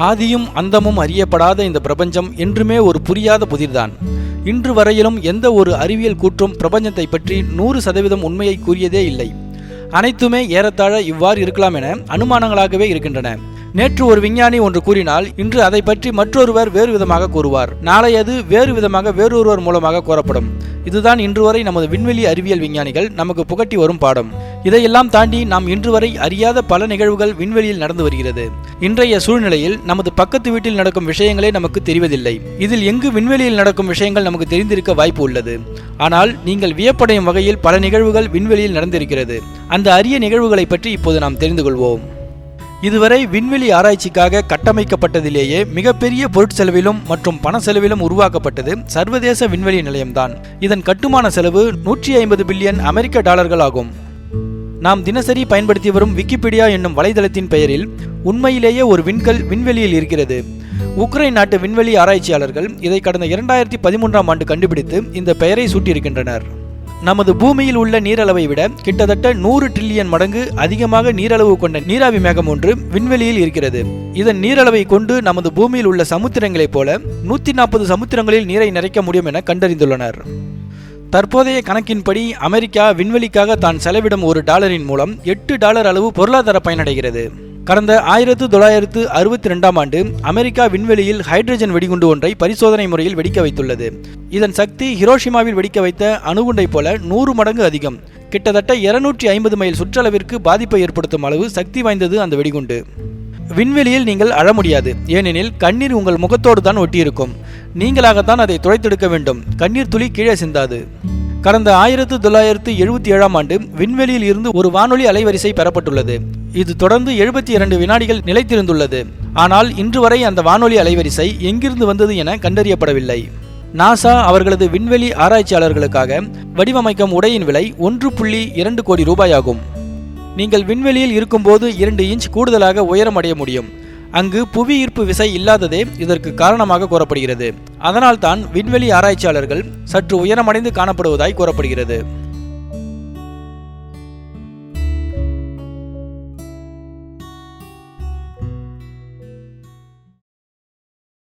ஆதியும் அந்தமும் அறியப்படாத இந்த பிரபஞ்சம் என்றுமே ஒரு புரியாத புதிர்தான். இன்று வரையிலும் எந்த ஒரு அறிவியல் கூற்றும் பிரபஞ்சத்தை பற்றி 100% உண்மையை கூறியதே இல்லை. அனைத்துமே ஏறத்தாழ இவ்வாறு இருக்கலாம் என அனுமானங்களாகவே இருக்கின்றன. நேற்று ஒரு விஞ்ஞானி ஒன்று கூறினால் இன்று அதை பற்றி மற்றொருவர் வேறு விதமாக கூறுவார். நாளை அது வேறு விதமாக வேறொருவர் மூலமாக கூறப்படும். இதுதான் இன்று வரை நமது விண்வெளி அறிவியல் விஞ்ஞானிகள் நமக்கு புகட்டி வரும் பாடம். இதையெல்லாம் தாண்டி நாம் இன்று வரை அறியாத பல நிகழ்வுகள் விண்வெளியில் நடந்து வருகிறது. இன்றைய சூழ்நிலையில் நமது பக்கத்து வீட்டில் நடக்கும் விஷயங்களே நமக்கு தெரிவதில்லை. இதில் எங்கு விண்வெளியில் நடக்கும் விஷயங்கள் நமக்கு தெரிந்திருக்க வாய்ப்பு உள்ளது. ஆனால் நீங்கள் வியப்படையும் வகையில் பல நிகழ்வுகள் விண்வெளியில் நடந்திருக்கிறது. அந்த அரிய நிகழ்வுகளை பற்றி இப்போது நாம் தெரிந்து கொள்வோம். இதுவரை விண்வெளி ஆராய்ச்சிக்காக கட்டமைக்கப்பட்டதிலேயே மிகப்பெரிய பொருட்செலவிலும் மற்றும் பண செலவிலும் உருவாக்கப்பட்டது சர்வதேச விண்வெளி நிலையம்தான். இதன் கட்டுமான செலவு 150 பில்லியன் அமெரிக்க டாலர்கள் ஆகும். நாம் தினசரி பயன்படுத்தி வரும் விக்கிபீடியா என்னும் வலைதளத்தின் பெயரில் உண்மையிலேயே ஒரு விண்கல் விண்வெளியில் இருக்கிறது. உக்ரைன் நாட்டு விண்வெளி ஆராய்ச்சியாளர்கள் இதை கடந்த 2013ஆம் ஆண்டு கண்டுபிடித்து இந்த பெயரை சூட்டியிருக்கின்றனர். நமது பூமியில் உள்ள நீரளவை விட கிட்டத்தட்ட 100 டிரில்லியன் மடங்கு அதிகமாக நீரளவு கொண்ட நீராவி மேகம் ஒன்று விண்வெளியில் இருக்கிறது. இதன் நீரளவை கொண்டு நமது பூமியில் உள்ள சமுத்திரங்களைப் போல 140 சமுத்திரங்களில் நீரை நிறைக்க முடியும் என கண்டறிந்துள்ளனர். தற்போதைய கணக்கின்படி அமெரிக்கா விண்வெளிக்காக தான் செலவிடும் $1 மூலம் $8 அளவு பொருளாதார பயனடைகிறது. கடந்த 1962ஆம் ஆண்டு அமெரிக்கா விண்வெளியில் ஹைட்ரஜன் வெடிகுண்டு ஒன்றை பரிசோதனை முறையில் வெடிக்க வைத்துள்ளது. இதன் சக்தி ஹிரோஷிமாவில் வெடிக்க வைத்த அணுகுண்டை போல 100 மடங்கு அதிகம். கிட்டத்தட்ட 250 மைல் சுற்றளவிற்கு பாதிப்பை ஏற்படுத்தும் அளவு சக்தி வாய்ந்தது அந்த வெடிகுண்டு. விண்வெளியில் நீங்கள் அழ முடியாது. ஏனெனில் கண்ணீர் உங்கள் முகத்தோடு தான் ஒட்டியிருக்கும். நீங்களாகத்தான் அதை துடைத்தெடுக்க வேண்டும். கண்ணீர் துளி கீழே சிந்தாது. கடந்த 1977ஆம் ஆண்டு விண்வெளியில் இருந்து ஒரு வானொலி அலைவரிசை பெறப்பட்டுள்ளது. இது தொடர்ந்து 72 வினாடிகள் நிலைத்திருந்துள்ளது. ஆனால் இன்று வரை அந்த வானொலி அலைவரிசை எங்கிருந்து வந்தது என கண்டறியப்படவில்லை. நாசா அவர்களது விண்வெளி ஆராய்ச்சியாளர்களுக்காக வடிவமைக்கும் உடையின் விலை 1.2 கோடி ரூபாய் ஆகும். நீங்கள் விண்வெளியில் இருக்கும்போது 2 இன்ச் கூடுதலாக உயரம் அடைய முடியும். அங்கு புவி ஈர்ப்பு விசை இல்லாததே இதற்கு காரணமாக கூறப்படுகிறது. அதனால்தான் விண்வெளி ஆராய்ச்சியாளர்கள் சற்று உயரமடைந்து காணப்படுவதாய் கூறப்படுகிறது.